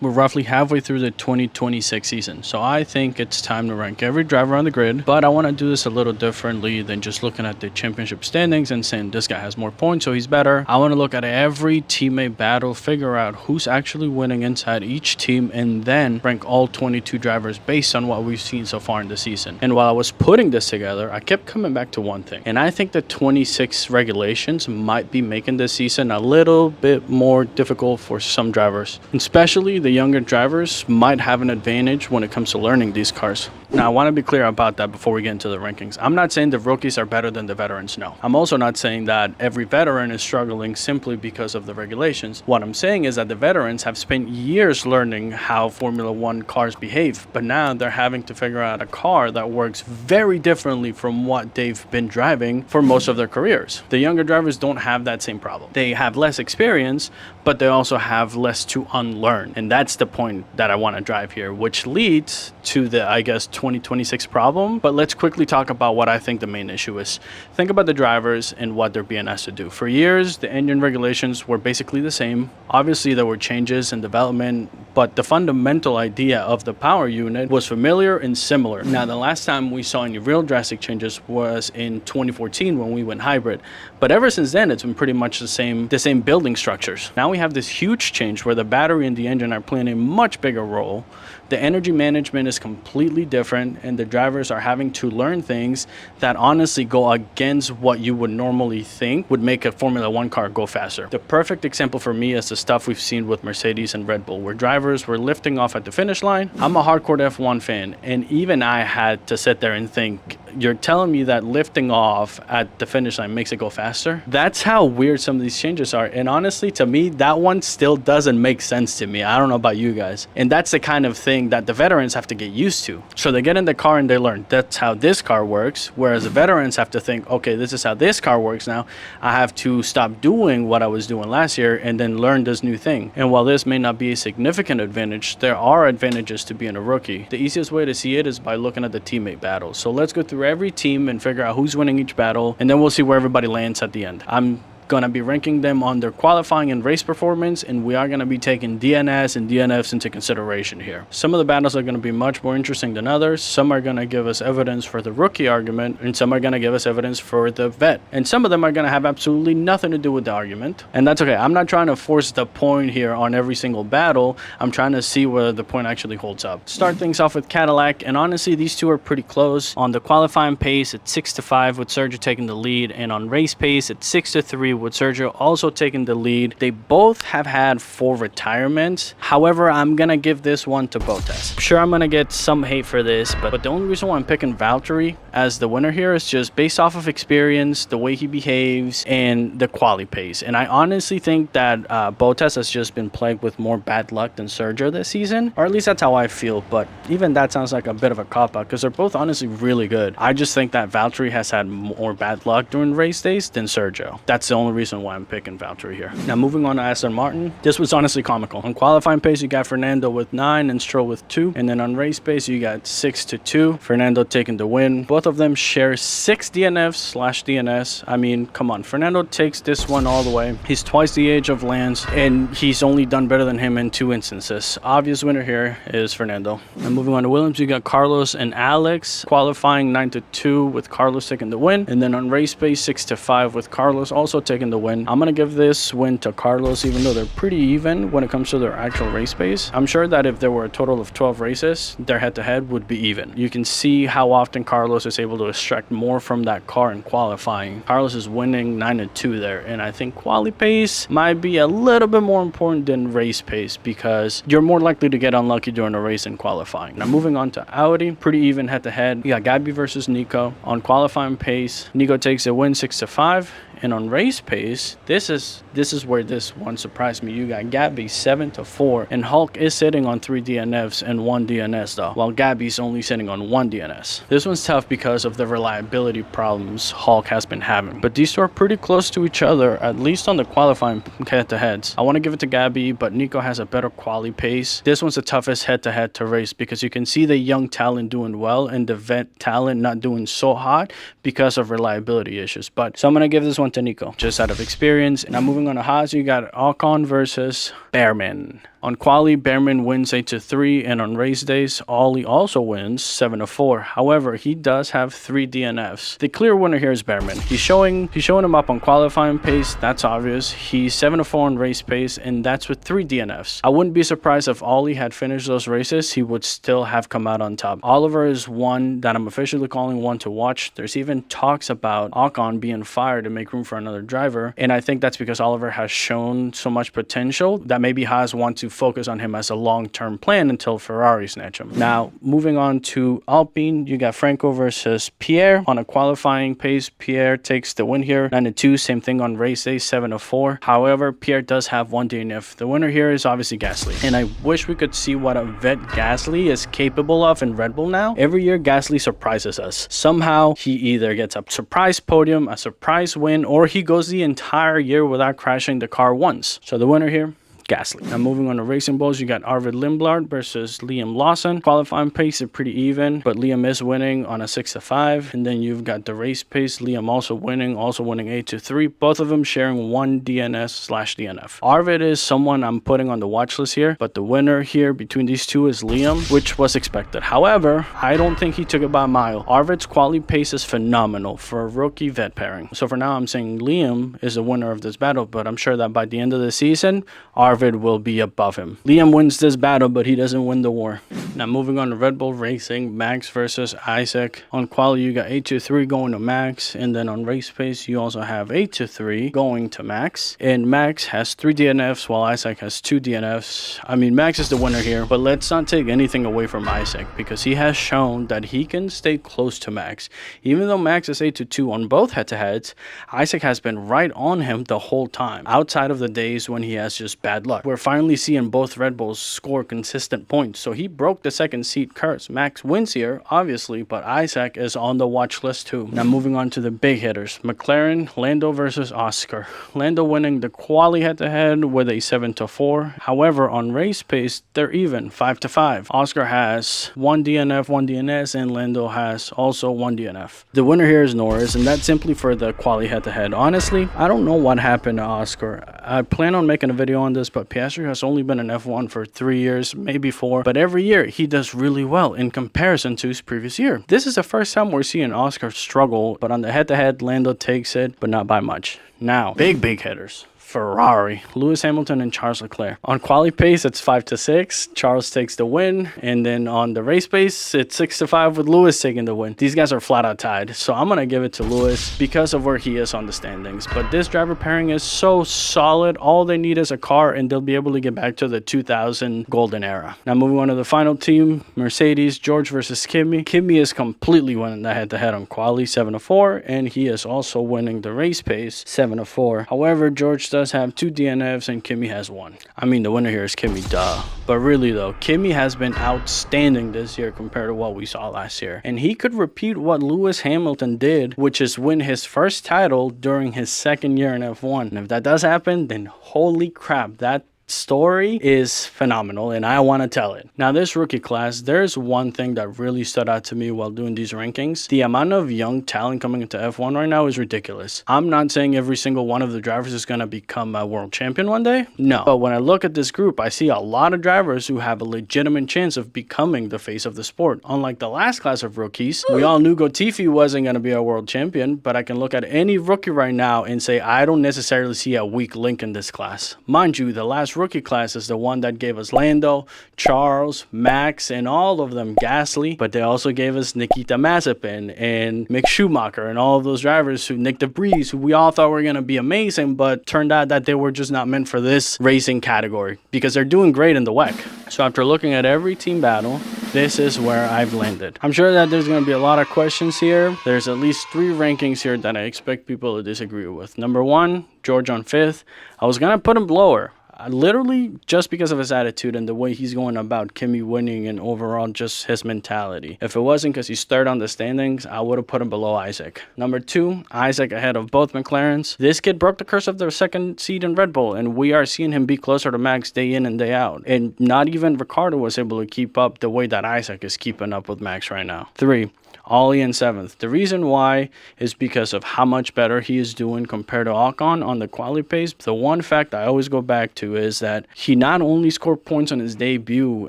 We're roughly halfway through the 2026 season, so I think it's time to rank every driver on the grid, but I want to do this a little differently than just looking at the championship standings and saying this guy has more points, so he's better. I want to look at every teammate battle, figure out who's actually winning inside each team, and then rank all 22 drivers based on what we've seen so far in the season. And while I was putting this together, I kept coming back to one thing, and I think the 26 regulations might be making this season a little bit more difficult for some drivers, especially the younger drivers might have an advantage when it comes to learning these cars. Now, I want to be clear about that before we get into the rankings. I'm not saying the rookies are better than the veterans, no. I'm also not saying that every veteran is struggling simply because of the regulations. What I'm saying is that the veterans have spent years learning how Formula One cars behave, but now they're having to figure out a car that works very differently from what they've been driving for most of their careers. The younger drivers don't have that same problem. They have less experience, but they also have less to unlearn. And that's the point that I want to drive here, which leads to the, I guess, 2026 problem. But let's quickly talk about what I think the main issue is. Think about the drivers and what they're being asked to do. For years, the engine regulations were basically the same. Obviously, there were changes in development, but the fundamental idea of the power unit was familiar and similar. Now, the last time we saw any real drastic changes was in 2014 when we went hybrid. But ever since then, it's been pretty much the same building structures. Now we have this huge change where the battery and the engine are playing a much bigger role. The energy management is completely different, and the drivers are having to learn things that honestly go against what you would normally think would make a Formula One car go faster. The perfect example for me is the stuff we've seen with Mercedes and Red Bull, where drivers were lifting off at the finish line. I'm a hardcore F1 fan, and even I had to sit there and think, you're telling me that lifting off at the finish line makes it go faster? That's how weird some of these changes are. And honestly, to me, that one still doesn't make sense to me. I don't know about you guys. And that's the kind of thing that the veterans have to get used to. So they get in the car and they learn that's how this car works. Whereas the veterans have to think, okay, this is how this car works now. I have to stop doing what I was doing last year and then learn this new thing. And while this may not be a significant advantage, there are advantages to being a rookie. The easiest way to see it is by looking at the teammate battles. So let's go through every team and figure out who's winning each battle, and then we'll see where everybody lands at the end. I'm going to be ranking them on their qualifying and race performance, and we are going to be taking DNS and DNFs into consideration here. Some of the battles are going to be much more interesting than others. Some are going to give us evidence for the rookie argument, and some are going to give us evidence for the vet. And some of them are going to have absolutely nothing to do with the argument, and that's okay. I'm not trying to force the point here on every single battle. I'm trying to see whether the point actually holds up. Start things off with Cadillac, and honestly, these two are pretty close. On the qualifying pace, it's 6-5 with Sergio taking the lead, and on race pace, it's 6-3 with Sergio also taking the lead. They both have had 4 retirements. However, I'm gonna give this one to Bottas. I'm sure I'm gonna get some hate for this, but the only reason why I'm picking Valtteri as the winner here is just based off of experience, the way he behaves, and the quali pace. And I honestly think that Bottas has just been plagued with more bad luck than Sergio this season, or at least that's how I feel. But even that sounds like a bit of a cop-out because they're both honestly really good. I just think that Valtteri has had more bad luck during race days than Sergio. That's the only reason why I'm picking Valtteri here. Now moving on to Aston Martin, this was honestly comical. On qualifying pace, you got Fernando with 9 and Stroll with 2, and then on race pace, you got 6-2. Fernando taking the win. Both of them share 6 DNFs/DNS. I mean, come on, Fernando takes this one all the way. He's twice the age of Lance, and he's only done better than him in 2 instances. Obvious winner here is Fernando. And moving on to Williams, you got Carlos and Alex qualifying 9-2 with Carlos taking the win, and then on race pace 6-5 with Carlos also taking the win. I'm gonna give this win to Carlos, even though they're pretty even when it comes to their actual race pace. I'm sure that if there were a total of 12 races, their head-to-head would be even. You can see how often Carlos is able to extract more from that car in qualifying. Carlos is winning 9-2 there, and I think quali pace might be a little bit more important than race pace because you're more likely to get unlucky during a race in qualifying. Now moving on to Audi, pretty even head-to-head. You got Gabi versus Nico. On qualifying pace, Nico takes a win 6-5. And on race pace, this is where this one surprised me. You got Gabi 7-4, and Hulk is sitting on 3 DNFs and 1 DNS though, while Gabi's only sitting on 1 DNS. This one's tough because of the reliability problems Hulk has been having, but these two are pretty close to each other, at least on the qualifying head-to-heads. I want to give it to Gabi, but Nico has a better quali pace. This one's the toughest head-to-head to race because you can see the young talent doing well and the vet talent not doing so hot because of reliability issues. So I'm going to give this one to Nico, just out of experience. And now moving on to Haas, you got Ocon versus Bearman. On quali, Bearman wins 8-3, and on race days, Ollie also wins 7-4. However, he does have 3 DNFs. The clear winner here is Bearman. He's showing him up on qualifying pace. That's obvious. He's 7-4 on race pace, and that's with 3 DNFs. I wouldn't be surprised if Ollie had finished those races. He would still have come out on top. Oliver is one that I'm officially calling one to watch. There's even talks about Ocon being fired to make room for another driver, and I think that's because Oliver has shown so much potential that maybe Haas want to focus on him as a long-term plan until Ferrari snatch him. Now, moving on to Alpine, you got Franco versus Pierre. On a qualifying pace, Pierre takes the win here, 9-2. Same thing on race day, 7-4. However, Pierre does have 1 DNF. The winner here is obviously Gasly, and I wish we could see what a vet Gasly is capable of in Red Bull now. Every year, Gasly surprises us. Somehow, he either gets a surprise podium, a surprise win, or he goes the entire year without crashing the car once. So the winner here, Gasly. Now moving on to racing bulls, you got Arvid Lindblad versus Liam Lawson. Qualifying pace is pretty even, but Liam is winning on a 6-5. And then you've got the race pace, Liam also winning 8-3. Both of them sharing 1 DNS/DNF. Arvid is someone I'm putting on the watch list here, but the winner here between these two is Liam, which was expected. However, I don't think he took it by a mile. Arvid's quality pace is phenomenal for a rookie vet pairing. So for now, I'm saying Liam is the winner of this battle, but I'm sure that by the end of the season, Arvid will be above him. Liam wins this battle, but he doesn't win the war. Now moving on to Red Bull Racing, Max versus Isack. On quali, you got 8-3 going to Max, and then on race pace, you also have 8-3 going to Max. And Max has 3 DNFs, while Isack has 2 DNFs. I mean, Max is the winner here, but let's not take anything away from Isack, because he has shown that he can stay close to Max. Even though Max is 8-2 on both head-to-heads, Isack has been right on him the whole time, outside of the days when he has just bad luck. We're finally seeing both Red Bulls score consistent points, so he broke the second seat curse. Max wins here, obviously, but Isack is on the watch list too. Now moving on to the big hitters, McLaren, Lando versus Oscar. Lando winning the quali head-to-head with a 7-4. However, on race pace, they're even, 5-5. Oscar has 1 DNF, 1 DNS, and Lando has also 1 DNF. The winner here is Norris, and that's simply for the quali head-to-head. Honestly, I don't know what happened to Oscar. I plan on making a video on this, but Piastri has only been in F1 for 3 years, maybe 4, but every year he does really well in comparison to his previous year. This is the first time we're seeing Oscar struggle, but on the head-to-head, Lando takes it, but not by much. Now, big hitters. Ferrari, Lewis Hamilton and Charles Leclerc. On quali pace, it's 5-6. Charles takes the win. And then on the race pace, it's 6-5 with Lewis taking the win. These guys are flat out tied. So I'm going to give it to Lewis because of where he is on the standings. But this driver pairing is so solid. All they need is a car and they'll be able to get back to the 2000 golden era. Now moving on to the final team, Mercedes, George versus Kimi. Kimi is completely winning the head-to-head on quali, 7-4. And he is also winning the race pace, 7-4. However, George does have 2 DNFs and Kimi has 1. I mean, the winner here is Kimi, duh. But really though, Kimi has been outstanding this year compared to what we saw last year. And he could repeat what Lewis Hamilton did, which is win his first title during his 2nd year in F1. And if that does happen, then holy crap, that story is phenomenal and I want to tell it. Now this rookie class, there's one thing that really stood out to me while doing these rankings. The amount of young talent coming into F1 right now is ridiculous. I'm not saying every single one of the drivers is going to become a world champion one day. No. But when I look at this group, I see a lot of drivers who have a legitimate chance of becoming the face of the sport. Unlike the last class of rookies, we all knew Latifi wasn't going to be a world champion, but I can look at any rookie right now and say I don't necessarily see a weak link in this class. Mind you, the last rookie class is the one that gave us Lando, Charles, Max, and all of them Gasly, but they also gave us Nikita Mazepin and Mick Schumacher and all of those drivers who Nick DeVries, who we all thought were going to be amazing, but turned out that they were just not meant for this racing category because they're doing great in the WEC. So after looking at every team battle, this is where I've landed. I'm sure that there's going to be a lot of questions here. There's at least 3 rankings here that I expect people to disagree with. Number 1, George on 5th. I was going to put him lower. Literally just because of his attitude and the way he's going about Kimi winning and overall just his mentality. If it wasn't because he's 3rd on the standings, I would have put him below Isack. Number 2, Isack ahead of both McLarens. This kid broke the curse of the 2nd seed in Red Bull, and we are seeing him be closer to Max day in and day out. And not even Ricciardo was able to keep up the way that Isack is keeping up with Max right now. 3, Ollie in 7th. The reason why is because of how much better he is doing compared to Ocon on the quali pace. The one fact I always go back to is that he not only scored points on his debut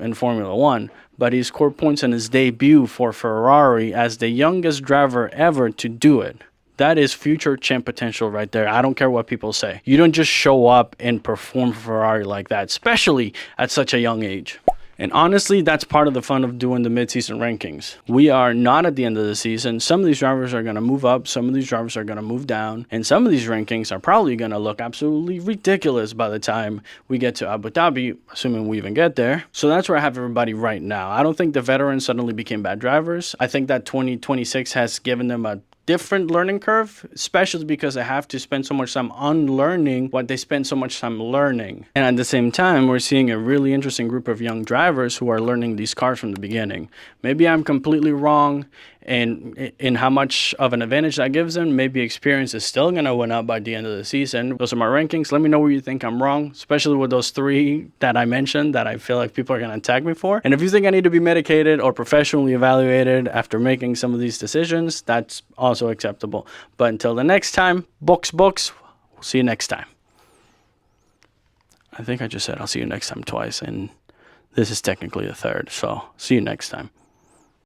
in Formula 1, but he scored points on his debut for Ferrari as the youngest driver ever to do it. That is future champ potential right there. I don't care what people say. You don't just show up and perform for Ferrari like that, especially at such a young age. And honestly, that's part of the fun of doing the mid-season rankings. We are not at the end of the season. Some of these drivers are going to move up. Some of these drivers are going to move down. And some of these rankings are probably going to look absolutely ridiculous by the time we get to Abu Dhabi, assuming we even get there. So that's where I have everybody right now. I don't think the veterans suddenly became bad drivers. I think that 2026 has given them a different learning curve, especially because they have to spend so much time unlearning what they spend so much time learning. And at the same time, we're seeing a really interesting group of young drivers who are learning these cars from the beginning. Maybe I'm completely wrong in how much of an advantage that gives them. Maybe experience is still going to win out by the end of the season. Those are my rankings. Let me know where you think I'm wrong, especially with those 3 that I mentioned that I feel like people are going to attack me for. And if you think I need to be medicated or professionally evaluated after making some of these decisions, that's also acceptable. But until the next time, books. We'll see you next time. I think I just said I'll see you next time twice, and this is technically the third. So see you next time.